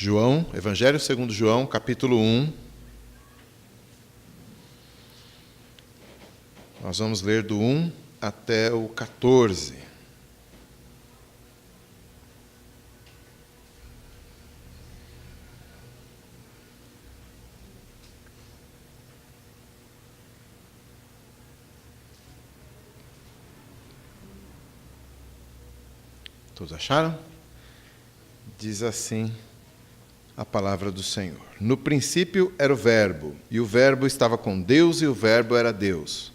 João, Evangelho segundo João, capítulo 1. Nós vamos ler do 1 até o 14. Todos acharam? Diz assim a palavra do Senhor. No princípio era o Verbo, e o Verbo estava com Deus, e o Verbo era Deus.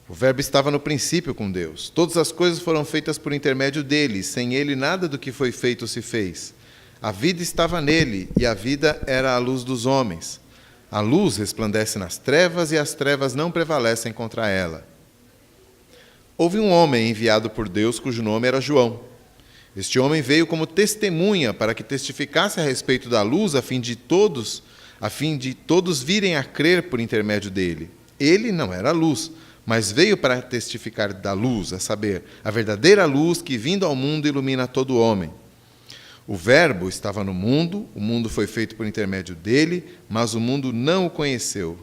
O Verbo estava no princípio com Deus. Todas as coisas foram feitas por intermédio dele. Sem ele, nada do que foi feito se fez. A vida estava nele, e a vida era a luz dos homens. A luz resplandece nas trevas, e as trevas não prevalecem contra ela. Houve um homem enviado por Deus, cujo nome era João. Este homem veio como testemunha para que testificasse a respeito da luz, a fim de todos virem a crer por intermédio dele. Ele não era a luz, mas veio para testificar da luz, a saber, a verdadeira luz que, vindo ao mundo, ilumina todo homem. O Verbo estava no mundo, o mundo foi feito por intermédio dele, mas o mundo não o conheceu.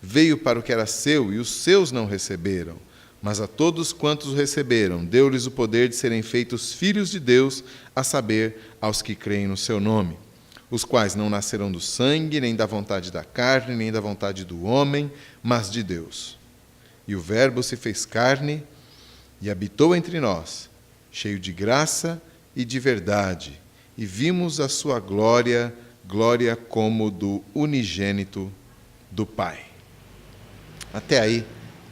Veio para o que era seu, e os seus não receberam. Mas a todos quantos o receberam, deu-lhes o poder de serem feitos filhos de Deus, a saber, aos que creem no seu nome, os quais não nasceram do sangue, nem da vontade da carne, nem da vontade do homem, mas de Deus. E o Verbo se fez carne e habitou entre nós, cheio de graça e de verdade, e vimos a sua glória, glória como do unigênito do Pai. Até aí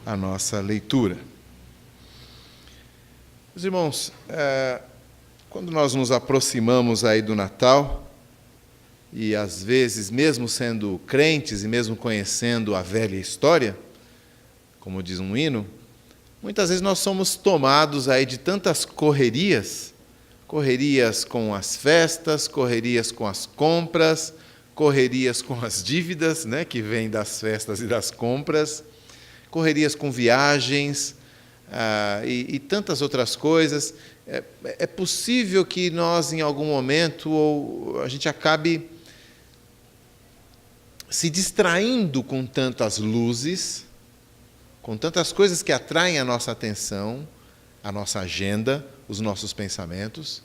a nossa leitura. Meus irmãos, quando nós nos aproximamos aí do Natal, e às vezes, mesmo sendo crentes e mesmo conhecendo a velha história, como diz um hino, muitas vezes nós somos tomados aí de tantas correrias com as festas, correrias com as compras, correrias com as dívidas, né, que vêm das festas e das compras, correrias com viagens e tantas outras coisas. É possível que nós, em algum momento, a gente acabe se distraindo com tantas luzes, com tantas coisas que atraem a nossa atenção, a nossa agenda, os nossos pensamentos,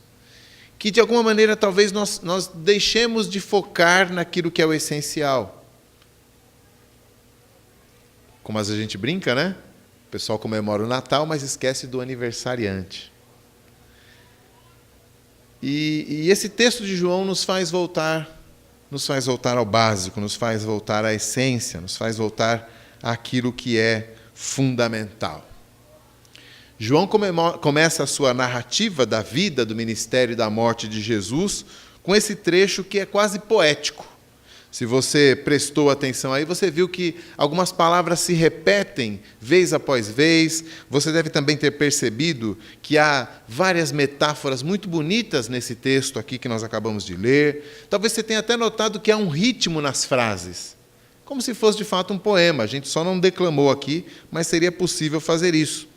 que, de alguma maneira, talvez nós deixemos de focar naquilo que é o essencial. Como a gente brinca, né? O pessoal comemora o Natal, mas esquece do aniversariante. E esse texto de João nos faz voltar ao básico, nos faz voltar à essência, nos faz voltar àquilo que é fundamental. João começa a sua narrativa da vida, do ministério e da morte de Jesus com esse trecho que é quase poético. Se você prestou atenção aí, você viu que algumas palavras se repetem vez após vez. Você deve também ter percebido que há várias metáforas muito bonitas nesse texto aqui que nós acabamos de ler. Talvez você tenha até notado que há um ritmo nas frases, como se fosse de fato um poema. A gente só não declamou aqui, mas seria possível fazer isso.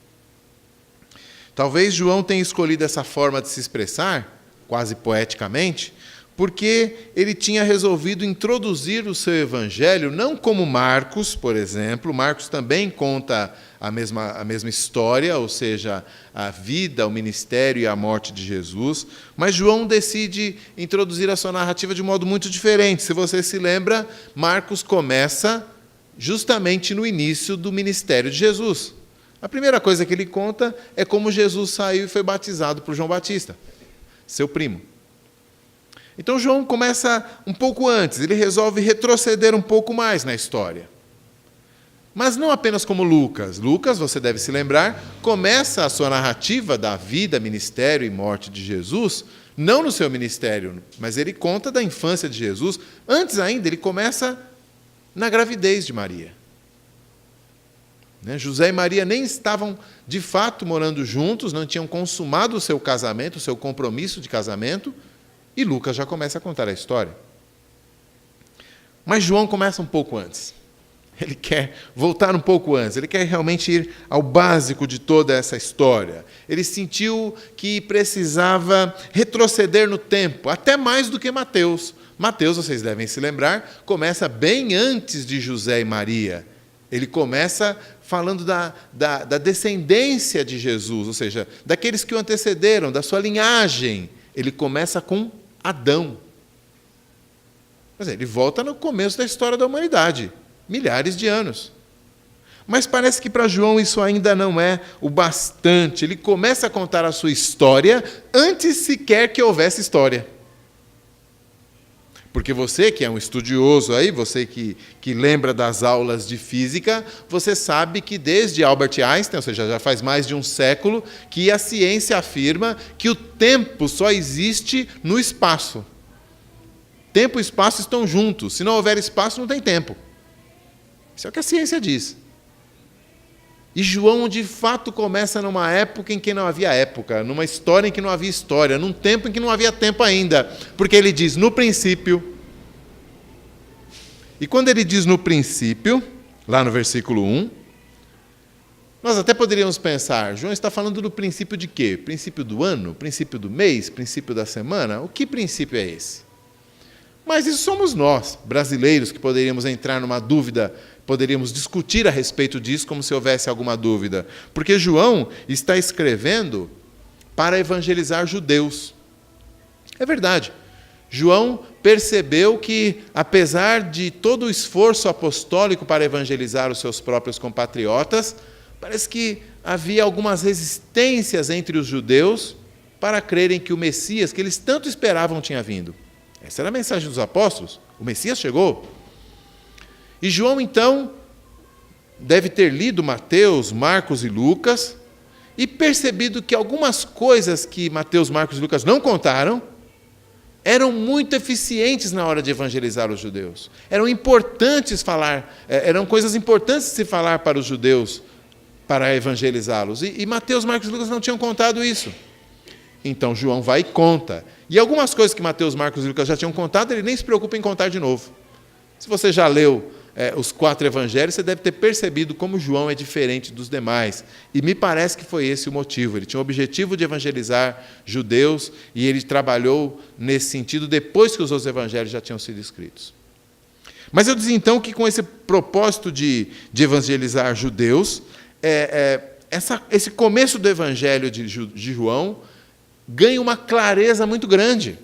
Talvez João tenha escolhido essa forma de se expressar, quase poeticamente, porque ele tinha resolvido introduzir o seu evangelho, não como Marcos, por exemplo. Marcos também conta a mesma história, ou seja, a vida, o ministério e a morte de Jesus, mas João decide introduzir a sua narrativa de um modo muito diferente. Se você se lembra, Marcos começa justamente no início do ministério de Jesus. A primeira coisa que ele conta é como Jesus saiu e foi batizado por João Batista, seu primo. Então João começa um pouco antes, ele resolve retroceder um pouco mais na história. Mas não apenas como Lucas. Lucas, você deve se lembrar, começa a sua narrativa da vida, ministério e morte de Jesus, não no seu ministério, mas ele conta da infância de Jesus. Antes ainda, ele começa na gravidez de Maria. José e Maria nem estavam, de fato, morando juntos, não tinham consumado o seu casamento, o seu compromisso de casamento, e Lucas já começa a contar a história. Mas João começa um pouco antes. Ele quer voltar um pouco antes, ele quer realmente ir ao básico de toda essa história. Ele sentiu que precisava retroceder no tempo, até mais do que Mateus. Mateus, vocês devem se lembrar, começa bem antes de José e Maria. Ele começa falando da descendência de Jesus, ou seja, daqueles que o antecederam, da sua linhagem. Ele começa com Adão. Quer dizer, ele volta no começo da história da humanidade. Milhares de anos. Mas parece que para João isso ainda não é o bastante. Ele começa a contar a sua história antes sequer que houvesse história. Porque você que é um estudioso aí, você que lembra das aulas de física, você sabe que desde Albert Einstein, ou seja, já faz mais de um século, que a ciência afirma que o tempo só existe no espaço. Tempo e espaço estão juntos. Se não houver espaço, não tem tempo. Isso é o que a ciência diz. E João, de fato, começa numa época em que não havia época, numa história em que não havia história, num tempo em que não havia tempo ainda. Porque ele diz, no princípio. E quando ele diz no princípio, lá no versículo 1, nós até poderíamos pensar, João está falando do princípio de quê? Princípio do ano? Princípio do mês? Princípio da semana? O que princípio é esse? Mas isso somos nós, brasileiros, que poderíamos entrar numa dúvida, poderíamos discutir a respeito disso como se houvesse alguma dúvida. Porque João está escrevendo para evangelizar judeus. É verdade. João percebeu que, apesar de todo o esforço apostólico para evangelizar os seus próprios compatriotas, parece que havia algumas resistências entre os judeus para crerem que o Messias, que eles tanto esperavam, tinha vindo. Essa era a mensagem dos apóstolos. O Messias chegou. E João, então, deve ter lido Mateus, Marcos e Lucas e percebido que algumas coisas que Mateus, Marcos e Lucas não contaram eram muito eficientes na hora de evangelizar os judeus. Eram coisas importantes de se falar para os judeus para evangelizá-los. E Mateus, Marcos e Lucas não tinham contado isso. Então João vai e conta. E algumas coisas que Mateus, Marcos e Lucas já tinham contado, ele nem se preocupa em contar de novo. Se você já leu os 4 evangelhos, você deve ter percebido como João é diferente dos demais. E me parece que foi esse o motivo. Ele tinha o objetivo de evangelizar judeus e ele trabalhou nesse sentido depois que os outros evangelhos já tinham sido escritos. Mas eu dizia então que com esse propósito de evangelizar judeus, esse começo do evangelho de João ganha uma clareza muito grande.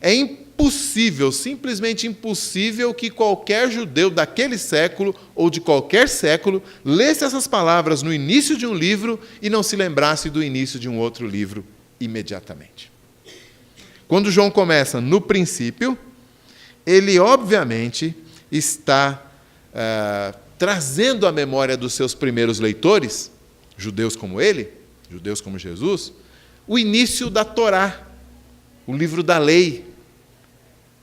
É impossível, simplesmente impossível, que qualquer judeu daquele século ou de qualquer século lesse essas palavras no início de um livro e não se lembrasse do início de um outro livro imediatamente. Quando João começa no princípio, ele obviamente está trazendo à memória dos seus primeiros leitores, judeus como ele, judeus como Jesus, o início da Torá, o livro da lei,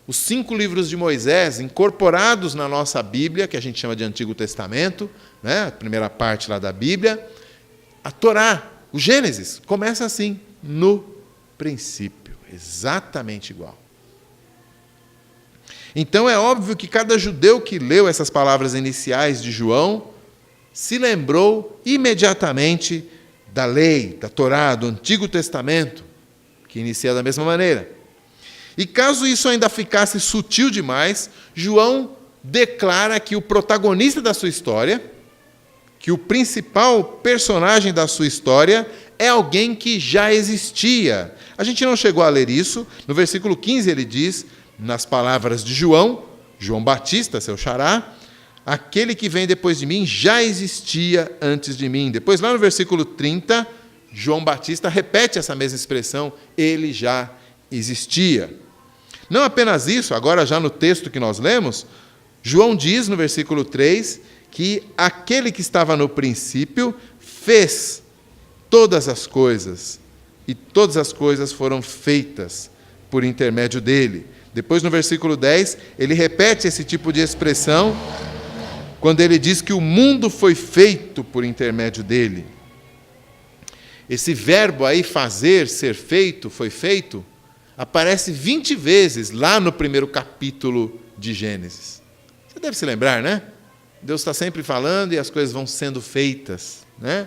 os 5 livros de Moisés incorporados na nossa Bíblia, que a gente chama de Antigo Testamento, né? A primeira parte lá da Bíblia, a Torá, o Gênesis, começa assim, no princípio, exatamente igual. Então é óbvio que cada judeu que leu essas palavras iniciais de João se lembrou imediatamente da lei, da Torá, do Antigo Testamento, que inicia da mesma maneira. E caso isso ainda ficasse sutil demais, João declara que o protagonista da sua história, que o principal personagem da sua história, é alguém que já existia. A gente não chegou a ler isso. No versículo 15 ele diz, nas palavras de João Batista, seu xará, aquele que vem depois de mim já existia antes de mim. Depois, lá no versículo 30, João Batista repete essa mesma expressão, ele já existia. Não apenas isso, agora já no texto que nós lemos, João diz no versículo 3 que aquele que estava no princípio fez todas as coisas, e todas as coisas foram feitas por intermédio dele. Depois, no versículo 10, ele repete esse tipo de expressão, quando ele diz que o mundo foi feito por intermédio dele. Esse verbo aí, fazer, ser feito, foi feito, aparece 20 vezes lá no primeiro capítulo de Gênesis. Você deve se lembrar, né? Deus está sempre falando e as coisas vão sendo feitas, né?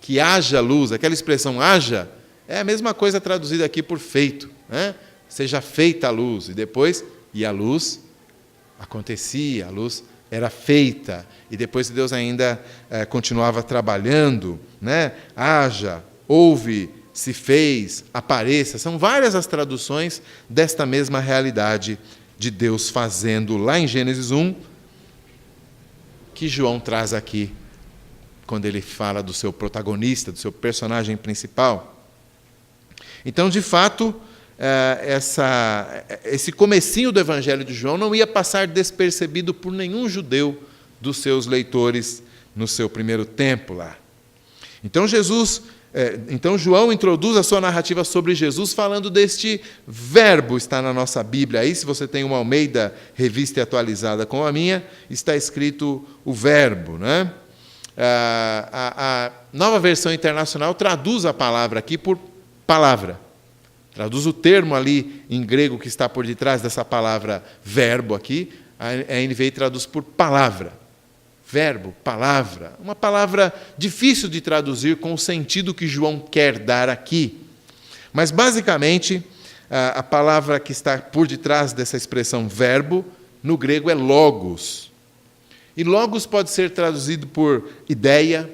Que haja luz, aquela expressão haja, é a mesma coisa traduzida aqui por feito, né? Seja feita a luz, e depois, e a luz acontecia, a luz era feita, e depois Deus ainda continuava trabalhando, né? Haja, houve, se fez, apareça, são várias as traduções desta mesma realidade de Deus fazendo lá em Gênesis 1, que João traz aqui, quando ele fala do seu protagonista, do seu personagem principal. Então, de fato, esse comecinho do Evangelho de João não ia passar despercebido por nenhum judeu dos seus leitores no seu primeiro tempo lá. Então, João introduz a sua narrativa sobre Jesus falando deste verbo, está na nossa Bíblia. Aí, se você tem uma Almeida revista e atualizada como a minha, está escrito o verbo, né? A Nova Versão Internacional traduz a palavra aqui por palavra. Traduz o termo ali em grego que está por detrás dessa palavra verbo aqui. A NVI traduz por palavra. Verbo, palavra. Uma palavra difícil de traduzir com o sentido que João quer dar aqui. Mas, basicamente, a palavra que está por detrás dessa expressão verbo, no grego é logos. E logos pode ser traduzido por ideia,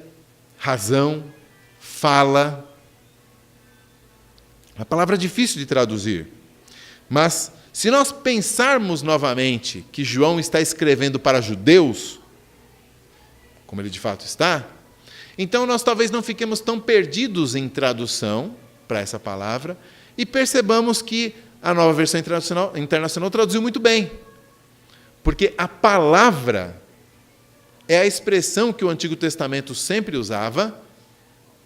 razão, fala. Uma palavra difícil de traduzir. Mas, se nós pensarmos novamente que João está escrevendo para judeus, como ele de fato está, então nós talvez não fiquemos tão perdidos em tradução para essa palavra e percebamos que a Nova Versão Internacional traduziu muito bem. Porque a palavra é a expressão que o Antigo Testamento sempre usava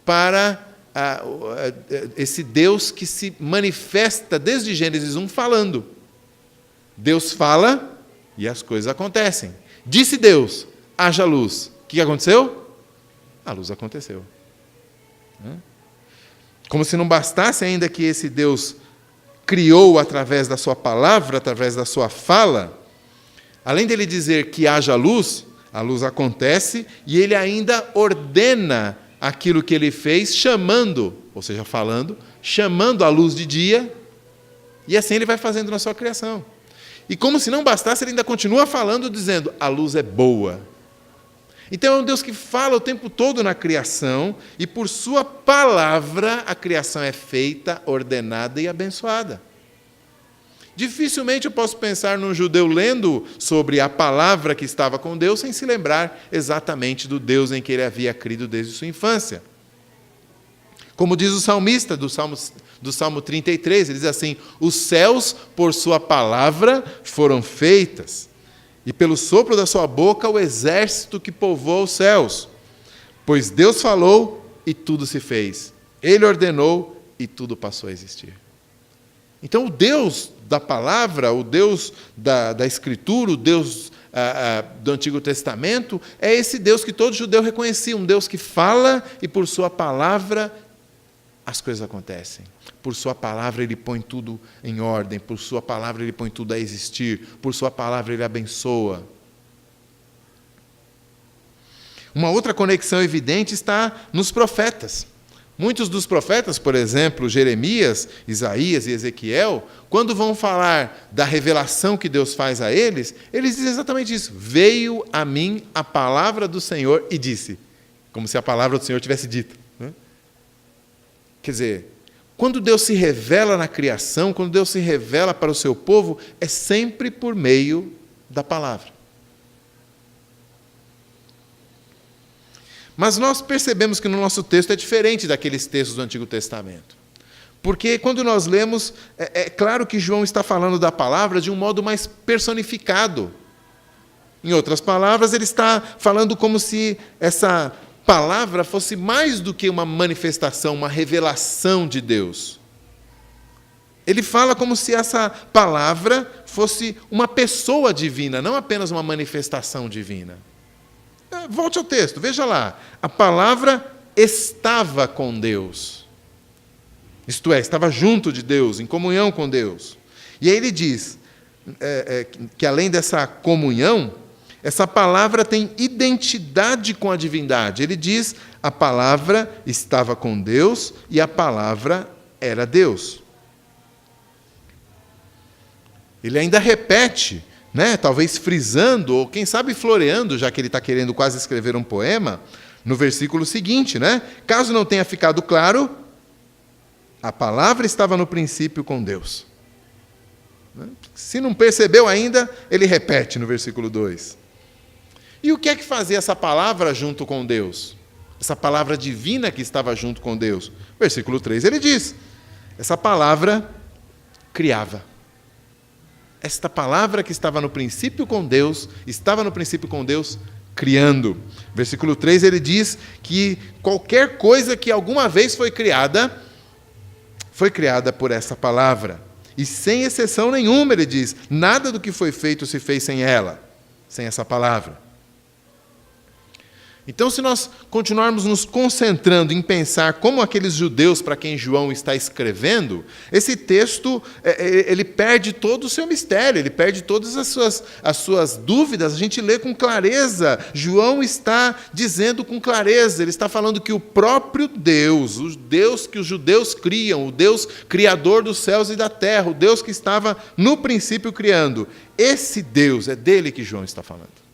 para esse Deus que se manifesta desde Gênesis 1 falando. Deus fala e as coisas acontecem. Disse Deus, haja luz. O que aconteceu? A luz aconteceu. Como se não bastasse ainda que esse Deus criou através da sua palavra, através da sua fala, além dele dizer que haja luz, a luz acontece e ele ainda ordena aquilo que ele fez, chamando, ou seja, falando, chamando a luz de dia, e assim ele vai fazendo na sua criação. E como se não bastasse, ele ainda continua falando, dizendo, a luz é boa. Então é um Deus que fala o tempo todo na criação, e por sua palavra a criação é feita, ordenada e abençoada. Dificilmente eu posso pensar num judeu lendo sobre a palavra que estava com Deus sem se lembrar exatamente do Deus em que ele havia crido desde sua infância. Como diz o salmista do Salmo 33, ele diz assim, os céus por sua palavra foram feitas, e pelo sopro da sua boca o exército que povoa os céus. Pois Deus falou e tudo se fez. Ele ordenou e tudo passou a existir. Então o Deus da palavra, o Deus da Escritura, o Deus do Antigo Testamento, é esse Deus que todo judeu reconhecia, um Deus que fala e por sua palavra as coisas acontecem. Por sua palavra ele põe tudo em ordem, por sua palavra ele põe tudo a existir, por sua palavra ele abençoa. Uma outra conexão evidente está nos profetas. Muitos dos profetas, por exemplo, Jeremias, Isaías e Ezequiel, quando vão falar da revelação que Deus faz a eles, eles dizem exatamente isso. Veio a mim a palavra do Senhor e disse, como se a palavra do Senhor tivesse dito. Quer dizer, quando Deus se revela na criação, quando Deus se revela para o seu povo, é sempre por meio da palavra. Mas nós percebemos que no nosso texto é diferente daqueles textos do Antigo Testamento. Porque quando nós lemos, é claro que João está falando da palavra de um modo mais personificado. Em outras palavras, ele está falando como se essa palavra fosse mais do que uma manifestação, uma revelação de Deus. Ele fala como se essa palavra fosse uma pessoa divina, não apenas uma manifestação divina. Volte ao texto, veja lá. A palavra estava com Deus. Isto é, estava junto de Deus, em comunhão com Deus. E aí ele diz que além dessa comunhão, essa palavra tem identidade com a divindade. Ele diz: a palavra estava com Deus e a palavra era Deus. Ele ainda repete, talvez frisando, ou quem sabe floreando, já que ele está querendo quase escrever um poema, no versículo seguinte, caso não tenha ficado claro, a palavra estava no princípio com Deus. Se não percebeu ainda, ele repete no versículo 2. E o que é que fazia essa palavra junto com Deus? Essa palavra divina que estava junto com Deus. Versículo 3, ele diz: essa palavra criava. Esta palavra que estava no princípio com Deus, criando. Versículo 3, ele diz que qualquer coisa que alguma vez foi criada por essa palavra. E sem exceção nenhuma, ele diz, nada do que foi feito se fez sem ela, sem essa palavra. Então, se nós continuarmos nos concentrando em pensar como aqueles judeus para quem João está escrevendo, esse texto ele perde todo o seu mistério, ele perde todas as suas dúvidas. A gente lê com clareza. João está dizendo com clareza, ele está falando que o próprio Deus, o Deus que os judeus criam, o Deus criador dos céus e da terra, o Deus que estava no princípio criando, esse Deus, é dele que João está falando.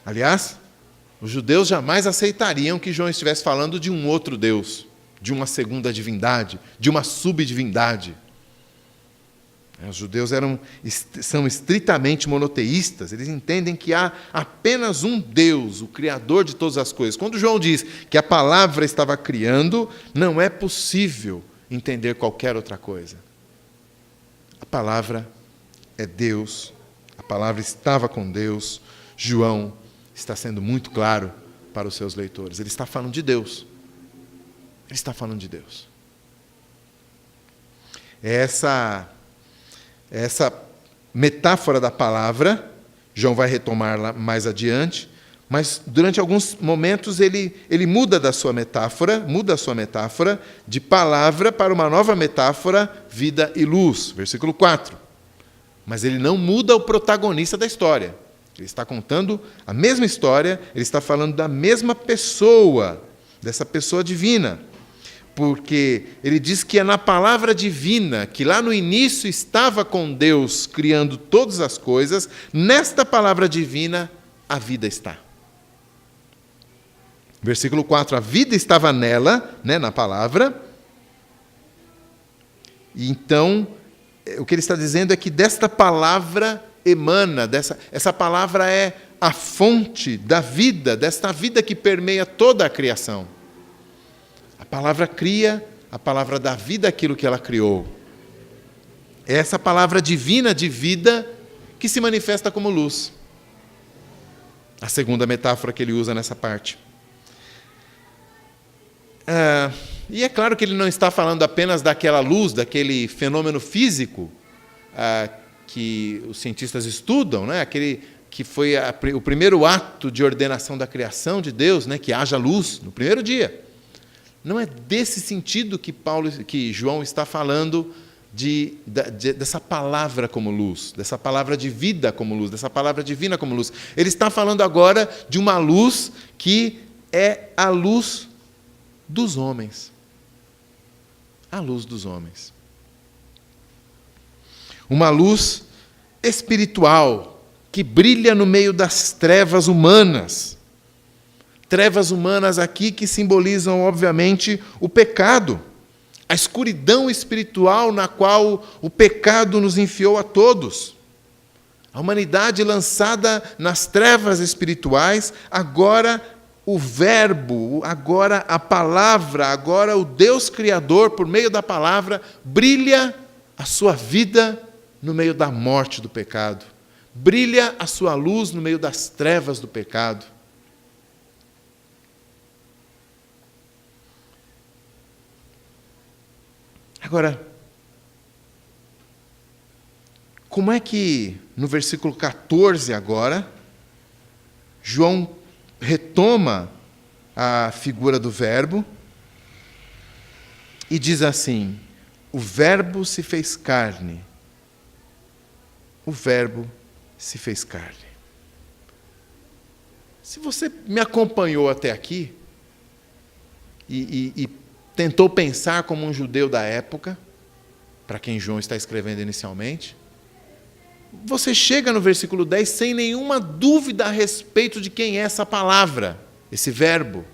Aliás, os judeus jamais aceitariam que João estivesse falando de um outro Deus, de uma segunda divindade, de uma subdivindade. Os judeus são estritamente monoteístas, eles entendem que há apenas um Deus, o Criador de todas as coisas. Quando João diz que a palavra estava criando, não é possível entender qualquer outra coisa. A palavra é Deus, a palavra estava com Deus. João está sendo muito claro para os seus leitores. Ele está falando de Deus. Ele está falando de Deus. Essa metáfora da palavra, João vai retomar lá mais adiante, mas durante alguns momentos ele muda a sua metáfora de palavra para uma nova metáfora, vida e luz. Versículo 4. Mas ele não muda o protagonista da história. Ele está contando a mesma história, ele está falando da mesma pessoa, dessa pessoa divina. Porque ele diz que é na palavra divina, que lá no início estava com Deus criando todas as coisas, nesta palavra divina a vida está. Versículo 4, a vida estava nela, na palavra. E então, o que ele está dizendo é que desta palavra emana, essa palavra é a fonte da vida, desta vida que permeia toda a criação. A palavra cria, a palavra dá vida àquilo que ela criou. É essa palavra divina de vida que se manifesta como luz. A segunda metáfora que ele usa nessa parte. E é claro que ele não está falando apenas daquela luz, daquele fenômeno físico que os cientistas estudam, aquele que foi o primeiro ato de ordenação da criação de Deus, que haja luz no primeiro dia. Não é desse sentido que João está falando dessa palavra como luz, dessa palavra de vida como luz, dessa palavra divina como luz. Ele está falando agora de uma luz que é a luz dos homens. A luz dos homens. Uma luz espiritual que brilha no meio das trevas humanas. Trevas humanas aqui que simbolizam, obviamente, o pecado. A escuridão espiritual na qual o pecado nos enfiou a todos. A humanidade lançada nas trevas espirituais, agora o Verbo, agora a palavra, agora o Deus Criador, por meio da palavra, brilha a sua vida no meio da morte do pecado. Brilha a sua luz no meio das trevas do pecado. Agora, como é que, no versículo 14 agora, João retoma a figura do Verbo e diz assim: o Verbo se fez carne o Verbo se fez carne. Se você me acompanhou até aqui e tentou pensar como um judeu da época, para quem João está escrevendo inicialmente, você chega no versículo 10 sem nenhuma dúvida a respeito de quem é essa palavra, esse verbo.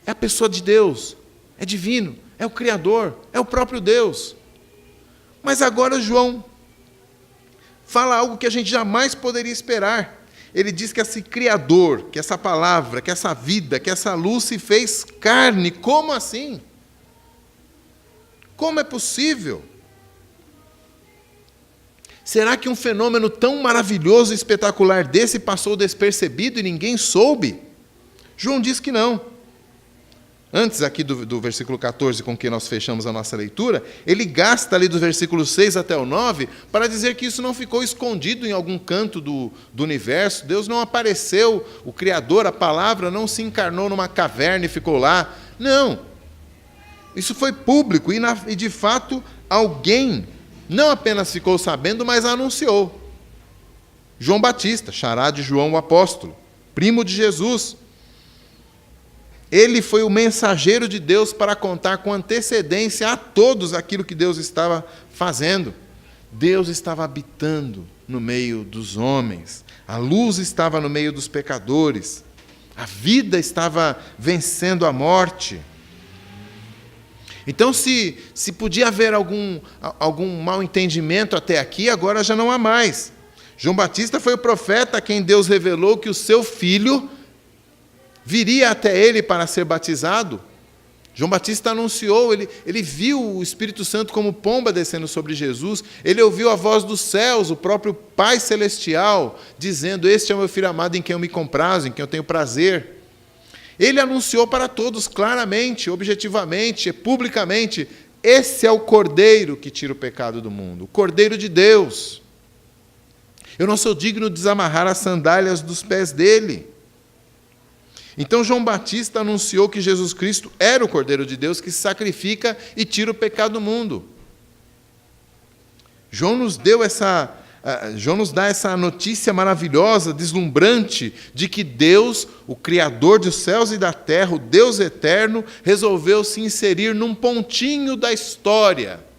É a pessoa de Deus, é divino, é o Criador, é o próprio Deus. Mas agora João fala algo que a gente jamais poderia esperar. Ele diz que esse Criador, que essa palavra, que essa vida, que essa luz se fez carne. Como assim? Como é possível? Será que um fenômeno tão maravilhoso e espetacular desse passou despercebido e ninguém soube? João diz que não. Antes aqui do versículo 14, com que nós fechamos a nossa leitura, ele gasta ali do versículo 6 até o 9 para dizer que isso não ficou escondido em algum canto do universo. Deus não apareceu, o Criador, a palavra, não se encarnou numa caverna e ficou lá. Não. Isso foi público e de fato, alguém não apenas ficou sabendo, mas anunciou. João Batista, xará de João o apóstolo, primo de Jesus. Ele foi o mensageiro de Deus para contar com antecedência a todos aquilo que Deus estava fazendo. Deus estava habitando no meio dos homens. A luz estava no meio dos pecadores. A vida estava vencendo a morte. Então, se podia haver algum mal entendimento até aqui, agora já não há mais. João Batista foi o profeta a quem Deus revelou que o seu filho viria até ele para ser batizado. João Batista anunciou, ele viu o Espírito Santo como pomba descendo sobre Jesus, ele ouviu a voz dos céus, o próprio Pai Celestial, dizendo: este é o meu Filho amado em quem eu me comprazo, em quem eu tenho prazer. Ele anunciou para todos claramente, objetivamente, publicamente: esse é o Cordeiro que tira o pecado do mundo, o Cordeiro de Deus. Eu não sou digno de desamarrar as sandálias dos pés dele. Então João Batista anunciou que Jesus Cristo era o Cordeiro de Deus que se sacrifica e tira o pecado do mundo. João nos dá essa notícia maravilhosa, deslumbrante, de que Deus, o Criador dos céus e da terra, o Deus eterno, resolveu se inserir num pontinho da história.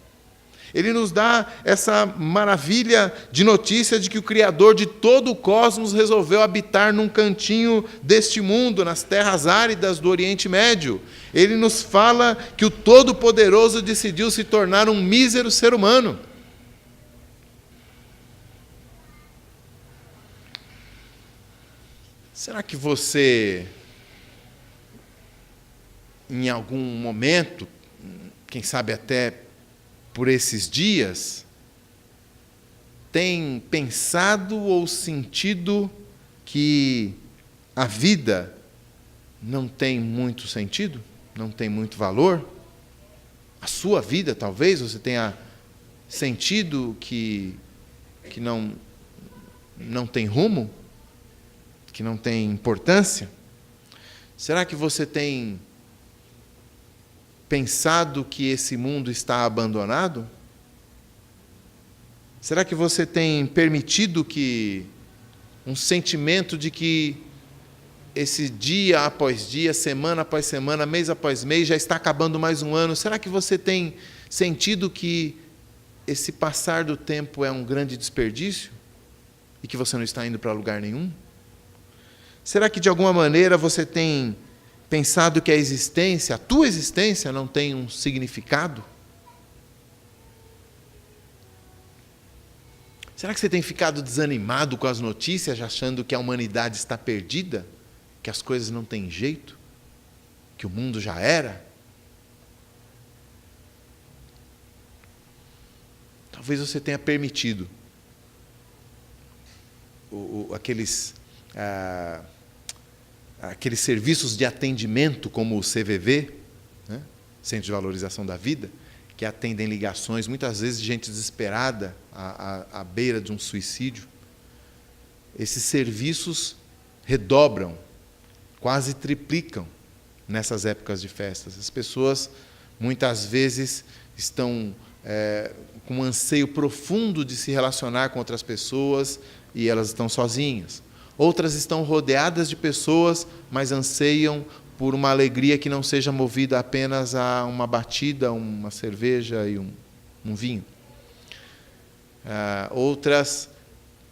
Ele nos dá essa maravilha de notícia de que o Criador de todo o cosmos resolveu habitar num cantinho deste mundo, nas terras áridas do Oriente Médio. Ele nos fala que o Todo-Poderoso decidiu se tornar um mísero ser humano. Será que você, em algum momento, quem sabe até por esses dias, tem pensado ou sentido que a vida não tem muito sentido, não tem muito valor? A sua vida, talvez, você tenha sentido que não tem rumo, que não tem importância? Será que você tem pensado que esse mundo está abandonado? Será que você tem permitido que um sentimento de que esse dia após dia, semana após semana, mês após mês, já está acabando mais um ano? Será que você tem sentido que esse passar do tempo é um grande desperdício e que você não está indo para lugar nenhum? Será que de alguma maneira você tem pensado que a tua existência não tem um significado? Será que você tem ficado desanimado com as notícias, achando que a humanidade está perdida? Que as coisas não têm jeito? Que o mundo já era? Talvez você tenha permitido aqueles serviços de atendimento, como o CVV, né? Centro de Valorização da Vida, que atendem ligações, muitas vezes de gente desesperada, à beira de um suicídio. Esses serviços redobram, quase triplicam nessas épocas de festas. As pessoas, muitas vezes, estão com um anseio profundo de se relacionar com outras pessoas e elas estão sozinhas. Outras estão rodeadas de pessoas, mas anseiam por uma alegria que não seja movida apenas a uma batida, uma cerveja e um vinho. Outras,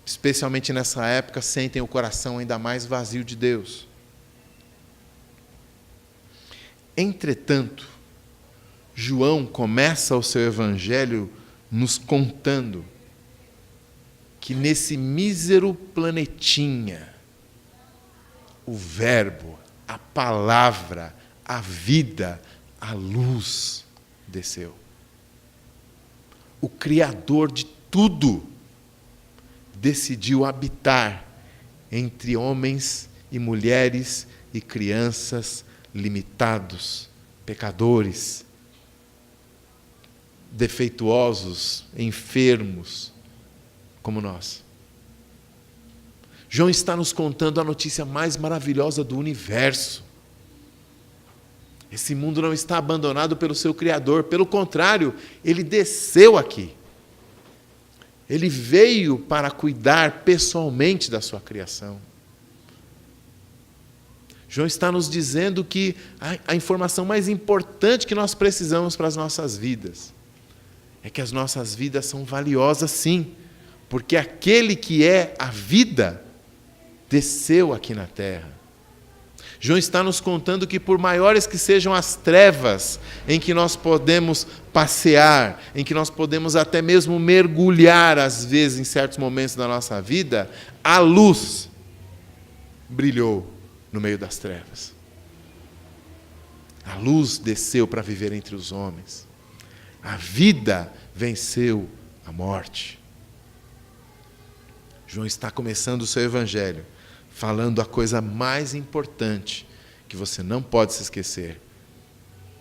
especialmente nessa época, sentem o coração ainda mais vazio de Deus. Entretanto, João começa o seu evangelho nos contando que nesse mísero planetinha, o Verbo, a palavra, a vida, a luz desceu. O Criador de tudo decidiu habitar entre homens e mulheres e crianças limitados, pecadores, defeituosos, enfermos, como nós. João está nos contando a notícia mais maravilhosa do universo. Esse mundo não está abandonado pelo seu Criador, pelo contrário, ele desceu aqui. Ele veio para cuidar pessoalmente da sua criação. João está nos dizendo que a informação mais importante que nós precisamos para as nossas vidas é que as nossas vidas são valiosas, sim, porque aquele que é a vida desceu aqui na terra. João está nos contando que por maiores que sejam as trevas em que nós podemos passear, em que nós podemos até mesmo mergulhar, às vezes, em certos momentos da nossa vida, a luz brilhou no meio das trevas. A luz desceu para viver entre os homens. A vida venceu a morte. João está começando o seu evangelho falando a coisa mais importante que você não pode se esquecer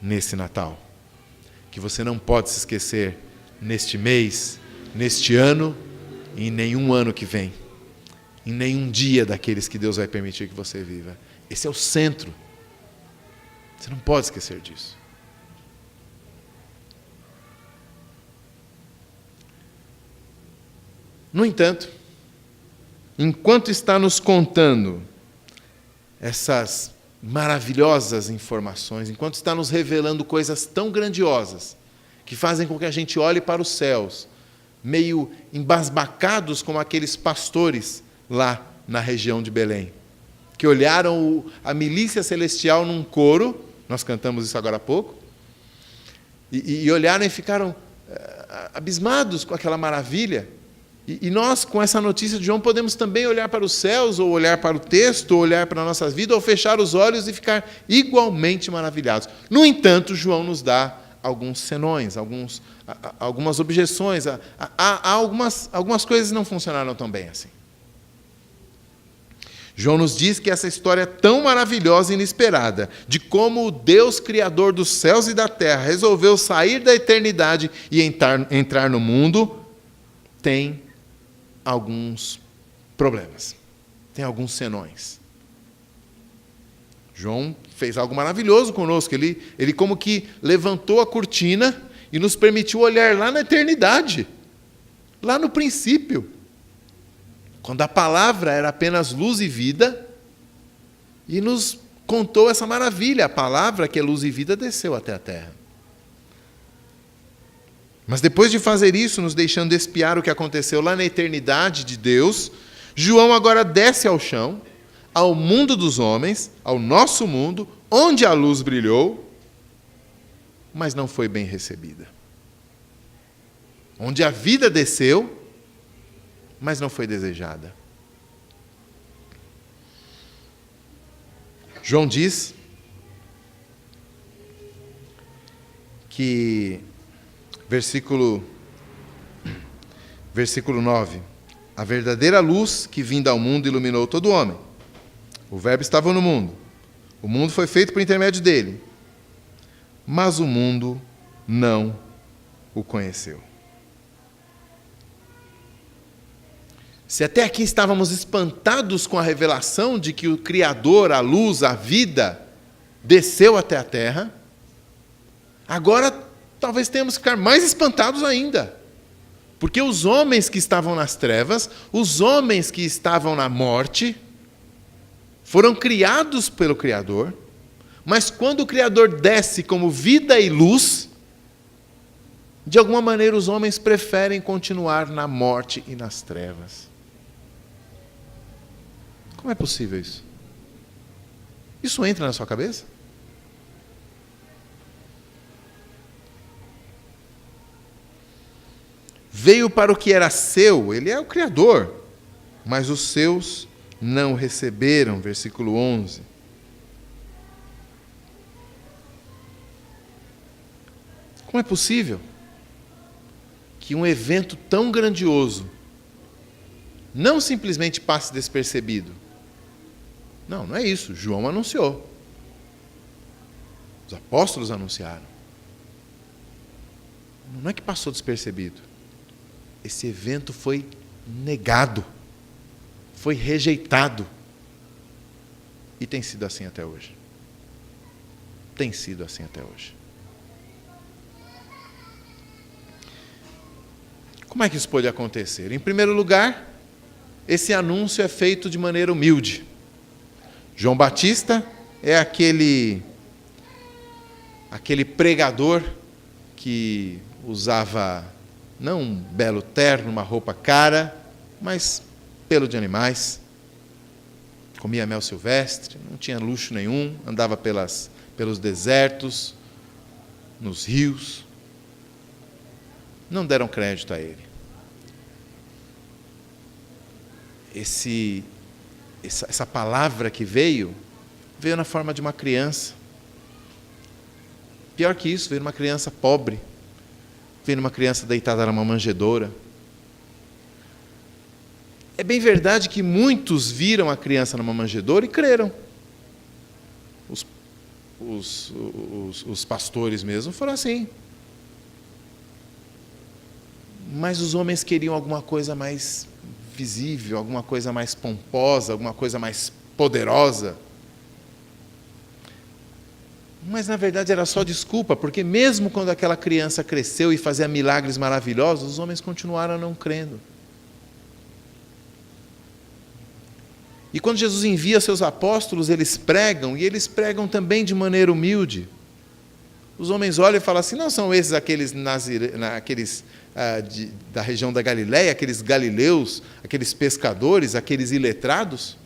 nesse Natal, que você não pode se esquecer neste mês, neste ano e em nenhum ano que vem, em nenhum dia daqueles que Deus vai permitir que você viva. Esse é o centro. Você não pode esquecer disso. No entanto, enquanto está nos contando essas maravilhosas informações, enquanto está nos revelando coisas tão grandiosas, que fazem com que a gente olhe para os céus, meio embasbacados como aqueles pastores lá na região de Belém, que olharam a milícia celestial num coro, nós cantamos isso agora há pouco, e olharam e ficaram abismados com aquela maravilha. E nós, com essa notícia de João, podemos também olhar para os céus, ou olhar para o texto, ou olhar para a nossa vida, ou fechar os olhos e ficar igualmente maravilhados. No entanto, João nos dá alguns senões, algumas objeções, algumas coisas não funcionaram tão bem assim. João nos diz que essa história tão maravilhosa e inesperada, de como o Deus Criador dos céus e da terra resolveu sair da eternidade e entrar no mundo, tem alguns problemas, tem alguns senões. João fez algo maravilhoso conosco, ele como que levantou a cortina e nos permitiu olhar lá na eternidade, lá no princípio, quando a palavra era apenas luz e vida, e nos contou essa maravilha, a palavra que é luz e vida desceu até a terra. Mas depois de fazer isso, nos deixando espiar o que aconteceu lá na eternidade de Deus, João agora desce ao chão, ao mundo dos homens, ao nosso mundo, onde a luz brilhou, mas não foi bem recebida. Onde a vida desceu, mas não foi desejada. João diz que Versículo 9. A verdadeira luz que vinda ao mundo iluminou todo homem. O Verbo estava no mundo. O mundo foi feito por intermédio dele. Mas o mundo não o conheceu. Se até aqui estávamos espantados com a revelação de que o Criador, a luz, a vida, desceu até a terra, agora talvez tenhamos que ficar mais espantados ainda. Porque os homens que estavam nas trevas, os homens que estavam na morte, foram criados pelo Criador, mas quando o Criador desce como vida e luz, de alguma maneira os homens preferem continuar na morte e nas trevas. Como é possível isso? Isso entra na sua cabeça? Veio para o que era seu, ele é o Criador, mas os seus não receberam, versículo 11. Como é possível que um evento tão grandioso não simplesmente passe despercebido? Não, não é isso. João anunciou. Os apóstolos anunciaram. Não é que passou despercebido. Esse evento foi negado, foi rejeitado. E tem sido assim até hoje. Tem sido assim até hoje. Como é que isso pode acontecer? Em primeiro lugar, esse anúncio é feito de maneira humilde. João Batista é aquele pregador que usava não um belo terno, uma roupa cara, mas pelo de animais. Comia mel silvestre, não tinha luxo nenhum, andava pelos desertos, nos rios. Não deram crédito a ele. Essa palavra que veio na forma de uma criança. Pior que isso, veio numa criança pobre. Veio numa criança deitada numa manjedoura. É bem verdade que muitos viram a criança numa manjedoura e creram. Os pastores mesmo foram assim. Mas os homens queriam alguma coisa mais visível, alguma coisa mais pomposa, alguma coisa mais poderosa. Mas, na verdade, era só desculpa, porque mesmo quando aquela criança cresceu e fazia milagres maravilhosos, os homens continuaram não crendo. E quando Jesus envia seus apóstolos, eles pregam, e eles pregam também de maneira humilde. Os homens olham e falam assim, não são esses aqueles da região da Galileia, aqueles galileus, aqueles pescadores, aqueles iletrados?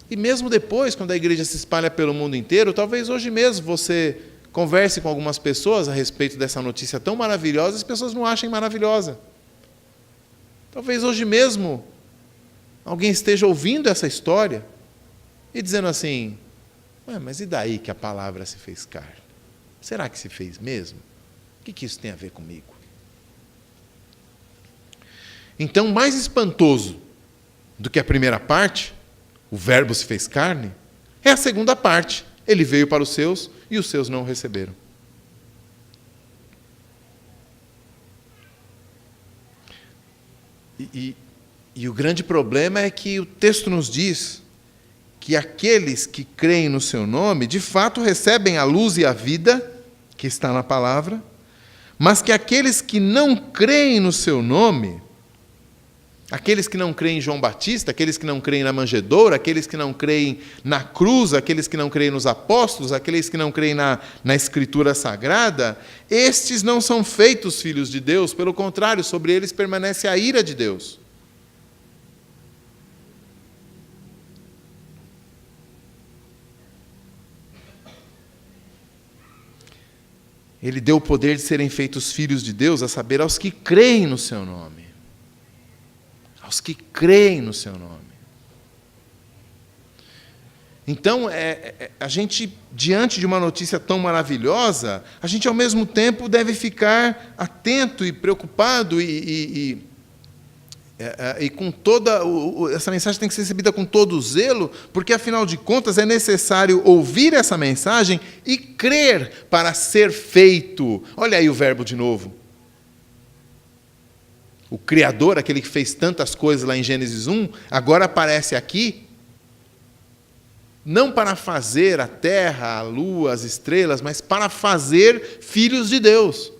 E mesmo depois, quando a igreja se espalha pelo mundo inteiro, talvez hoje mesmo você converse com algumas pessoas a respeito dessa notícia tão maravilhosa, as pessoas não achem maravilhosa. Talvez hoje mesmo alguém esteja ouvindo essa história e dizendo assim, mas e daí que a palavra se fez carne? Será que se fez mesmo? O que isso tem a ver comigo? Então, mais espantoso do que a primeira parte, o verbo se fez carne, é a segunda parte. Ele veio para os seus e os seus não o receberam. E o grande problema é que o texto nos diz que aqueles que creem no seu nome, de fato recebem a luz e a vida, que está na palavra, mas que aqueles que não creem no seu nome, aqueles que não creem em João Batista, aqueles que não creem na manjedoura, aqueles que não creem na cruz, aqueles que não creem nos apóstolos, aqueles que não creem na Escritura Sagrada, estes não são feitos filhos de Deus, pelo contrário, sobre eles permanece a ira de Deus. Ele deu o poder de serem feitos filhos de Deus, a saber, aos que creem no seu nome. Aos que creem no seu nome. Então, a gente, diante de uma notícia tão maravilhosa, a gente, ao mesmo tempo, deve ficar atento e preocupado e com toda... Essa mensagem tem que ser recebida com todo o zelo, porque, afinal de contas, é necessário ouvir essa mensagem e crer para ser feito. Olha aí o verbo de novo. O Criador, aquele que fez tantas coisas lá em Gênesis 1, agora aparece aqui não para fazer a terra, a lua, as estrelas, mas para fazer filhos de Deus.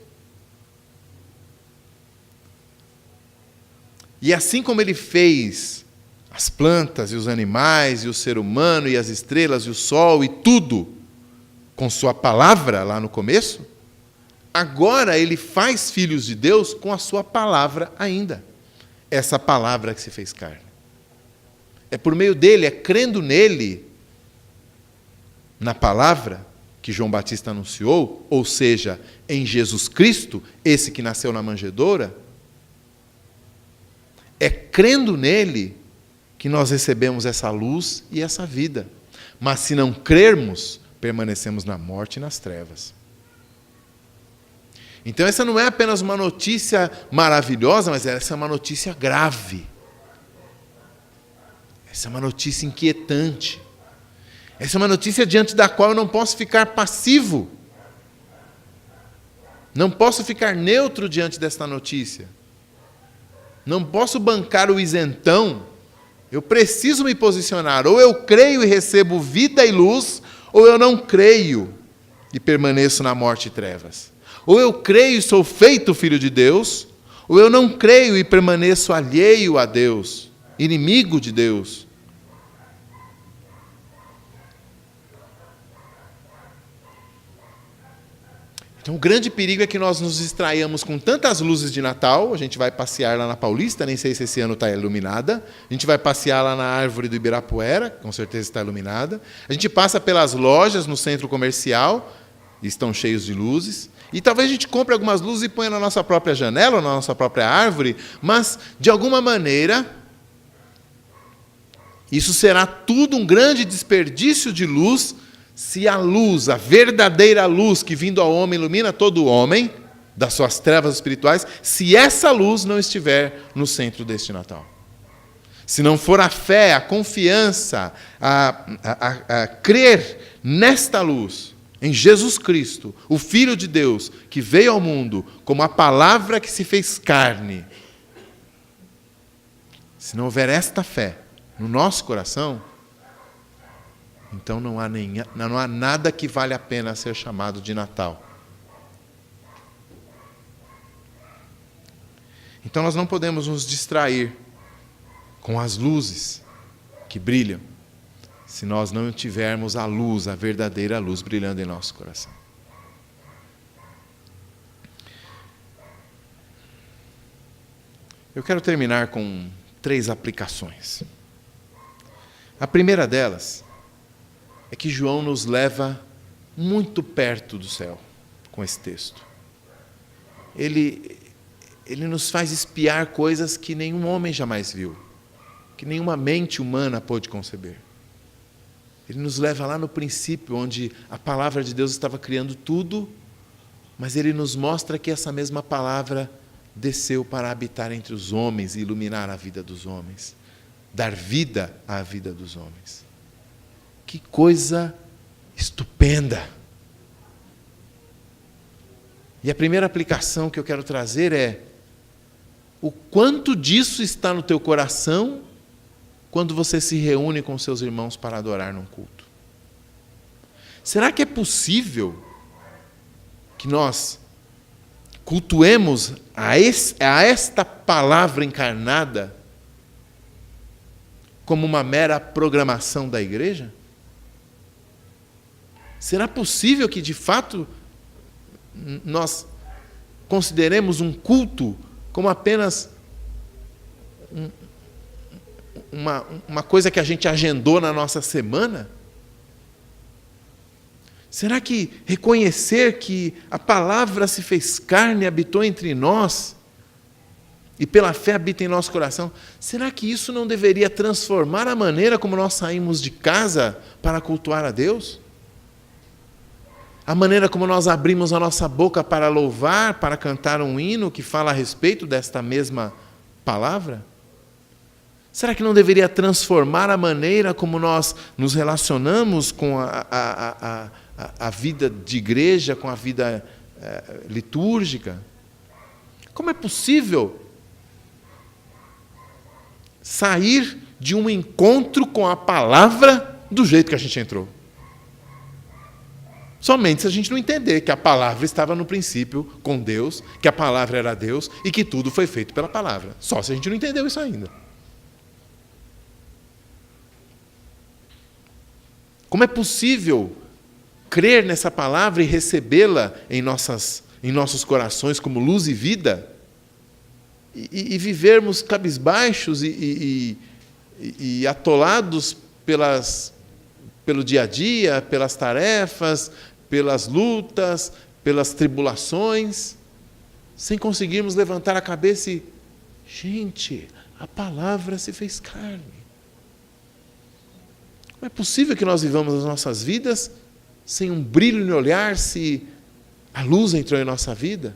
E assim como ele fez as plantas e os animais, e o ser humano, e as estrelas, e o sol, e tudo, com sua palavra lá no começo, agora ele faz filhos de Deus com a sua palavra ainda. Essa palavra que se fez carne. É por meio dele, é crendo nele, na palavra que João Batista anunciou, ou seja, em Jesus Cristo, esse que nasceu na manjedoura, é crendo nele que nós recebemos essa luz e essa vida. Mas se não crermos, permanecemos na morte e nas trevas. Então essa não é apenas uma notícia maravilhosa, mas essa é uma notícia grave. Essa é uma notícia inquietante. Essa é uma notícia diante da qual eu não posso ficar passivo. Não posso ficar neutro diante desta notícia. Não posso bancar o isentão. Eu preciso me posicionar. Ou eu creio e recebo vida e luz, ou eu não creio e permaneço na morte e trevas. Ou eu creio e sou feito filho de Deus, ou eu não creio e permaneço alheio a Deus, inimigo de Deus. Então, o grande perigo é que nós nos distraiamos com tantas luzes de Natal. A gente vai passear lá na Paulista, nem sei se esse ano está iluminada. A gente vai passear lá na árvore do Ibirapuera, com certeza está iluminada. A gente passa pelas lojas no centro comercial, e estão cheios de luzes. E talvez a gente compre algumas luzes e ponha na nossa própria janela, ou na nossa própria árvore, mas, de alguma maneira, isso será tudo um grande desperdício de luz, se a luz, a verdadeira luz que vindo ao homem ilumina todo o homem, das suas trevas espirituais, se essa luz não estiver no centro deste Natal. Se não for a fé, a confiança, a crer nesta luz, em Jesus Cristo, o Filho de Deus, que veio ao mundo como a palavra que se fez carne. Se não houver esta fé no nosso coração, então não há nada que vale a pena ser chamado de Natal. Então nós não podemos nos distrair com as luzes que brilham, se nós não tivermos a luz, a verdadeira luz brilhando em nosso coração. Eu quero terminar com 3 aplicações. A primeira delas é que João nos leva muito perto do céu com esse texto. Ele nos faz espiar coisas que nenhum homem jamais viu, que nenhuma mente humana pôde conceber. Ele nos leva lá no princípio, onde a palavra de Deus estava criando tudo, mas ele nos mostra que essa mesma palavra desceu para habitar entre os homens e iluminar a vida dos homens, dar vida à vida dos homens. Que coisa estupenda! E a primeira aplicação que eu quero trazer é: o quanto disso está no teu coração quando você se reúne com seus irmãos para adorar num culto? Será que é possível que nós cultuemos a esta palavra encarnada como uma mera programação da igreja? Será possível que, de fato, nós consideremos um culto como apenas uma coisa que a gente agendou na nossa semana? Será que reconhecer que a palavra se fez carne e habitou entre nós, e pela fé habita em nosso coração, será que isso não deveria transformar a maneira como nós saímos de casa para cultuar a Deus? A maneira como nós abrimos a nossa boca para louvar, para cantar um hino que fala a respeito desta mesma palavra? Será que não deveria transformar a maneira como nós nos relacionamos com a vida de igreja, com a vida litúrgica? Como é possível sair de um encontro com a palavra do jeito que a gente entrou. Somente se a gente não entender que a palavra estava no princípio com Deus, que a palavra era Deus e que tudo foi feito pela palavra. Só se a gente não entendeu isso ainda. Como é possível crer nessa palavra e recebê-la em nossos corações como luz e vida e vivermos cabisbaixos e atolados pelo dia a dia, pelas tarefas, pelas lutas, pelas tribulações, sem conseguirmos levantar a cabeça e, gente, a palavra se fez carne. Como é possível que nós vivamos as nossas vidas sem um brilho no olhar, se a luz entrou em nossa vida?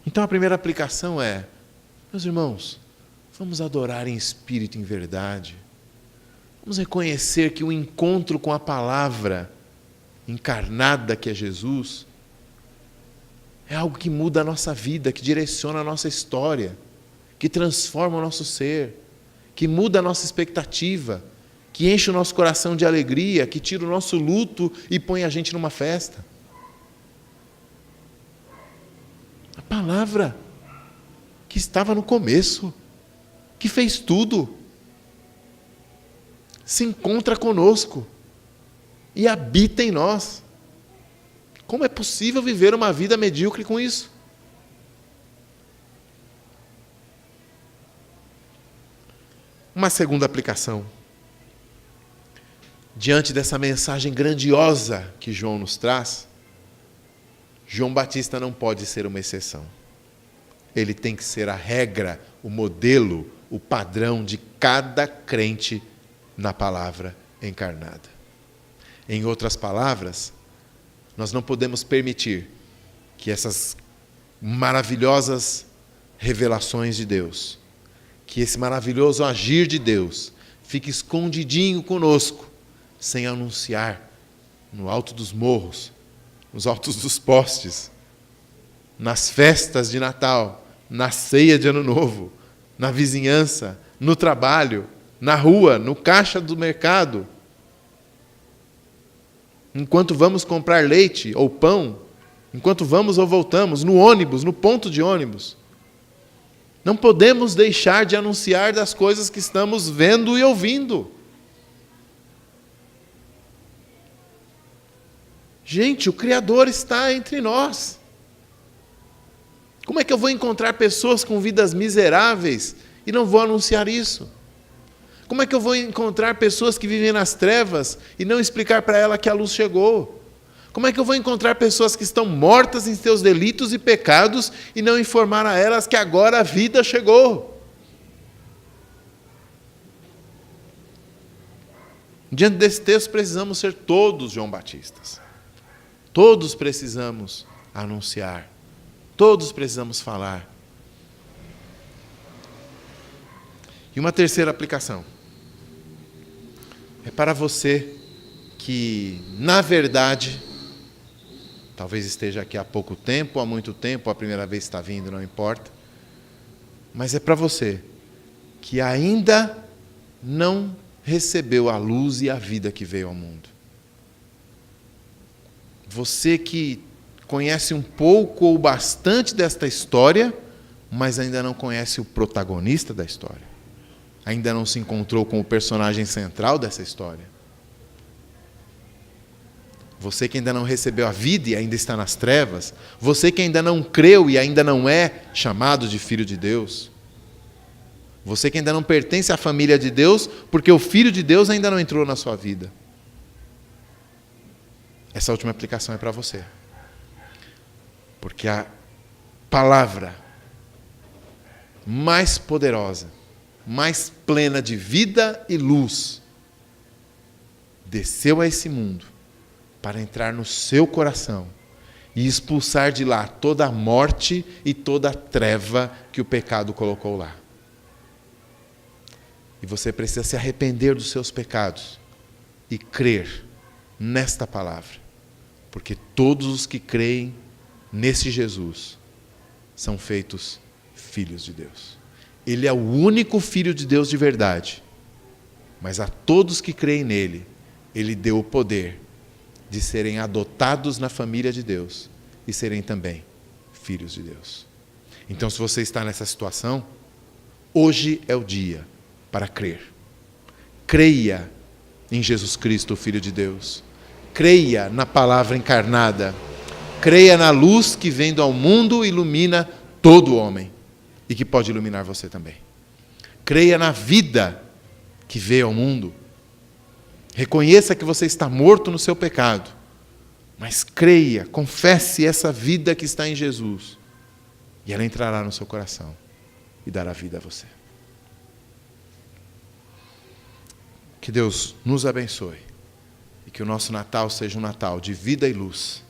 Então a primeira aplicação é, meus irmãos, vamos adorar em espírito e em verdade. Vamos reconhecer que o encontro com a palavra encarnada, que é Jesus, é algo que muda a nossa vida, que direciona a nossa história, que transforma o nosso ser, que muda a nossa expectativa, que enche o nosso coração de alegria, que tira o nosso luto e põe a gente numa festa. A palavra que estava no começo, que fez tudo, se encontra conosco e habita em nós. Como é possível viver uma vida medíocre com isso? Uma segunda aplicação. Diante dessa mensagem grandiosa que João nos traz, João Batista não pode ser uma exceção. Ele tem que ser a regra, o modelo, o padrão de cada crente na palavra encarnada. Em outras palavras, nós não podemos permitir que essas maravilhosas revelações de Deus, que esse maravilhoso agir de Deus fique escondidinho conosco, sem anunciar no alto dos morros, nos altos dos postes, nas festas de Natal, na ceia de Ano Novo, na vizinhança, no trabalho, na rua, no caixa do mercado. Enquanto vamos comprar leite ou pão, enquanto vamos ou voltamos, no ônibus, no ponto de ônibus. Não podemos deixar de anunciar das coisas que estamos vendo e ouvindo. Gente, o Criador está entre nós. Como é que eu vou encontrar pessoas com vidas miseráveis e não vou anunciar isso? Como é que eu vou encontrar pessoas que vivem nas trevas e não explicar para ela que a luz chegou? Como é que eu vou encontrar pessoas que estão mortas em seus delitos e pecados e não informar a elas que agora a vida chegou? Diante desse texto, precisamos ser todos João Batistas. Todos precisamos anunciar. Todos precisamos falar. E uma terceira aplicação. É para você que, na verdade, talvez esteja aqui há pouco tempo, há muito tempo, a primeira vez está vindo, não importa. Mas é para você que ainda não recebeu a luz e a vida que veio ao mundo. Você que conhece um pouco ou bastante desta história, mas ainda não conhece o protagonista da história. Ainda não se encontrou com o personagem central dessa história. Você que ainda não recebeu a vida e ainda está nas trevas. Você que ainda não creu e ainda não é chamado de filho de Deus. Você que ainda não pertence à família de Deus, porque o Filho de Deus ainda não entrou na sua vida. Essa última aplicação é para você. Porque a palavra mais poderosa, mais plena de vida e luz, desceu a esse mundo para entrar no seu coração e expulsar de lá toda a morte e toda a treva que o pecado colocou lá. E você precisa se arrepender dos seus pecados e crer nesta palavra. Porque todos os que creem nesse Jesus são feitos filhos de Deus. Ele é o único Filho de Deus de verdade. Mas a todos que creem nele, ele deu o poder de serem adotados na família de Deus e serem também filhos de Deus. Então, se você está nessa situação, hoje é o dia para crer. Creia em Jesus Cristo, o Filho de Deus. Creia na palavra encarnada. Creia na luz que vem ao mundo e ilumina todo homem e que pode iluminar você também. Creia na vida que veio ao mundo. Reconheça que você está morto no seu pecado, mas creia, confesse essa vida que está em Jesus e ela entrará no seu coração e dará vida a você. Que Deus nos abençoe e que o nosso Natal seja um Natal de vida e luz.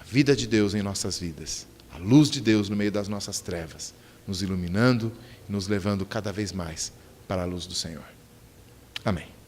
A vida de Deus em nossas vidas, a luz de Deus no meio das nossas trevas, nos iluminando e nos levando cada vez mais para a luz do Senhor. Amém.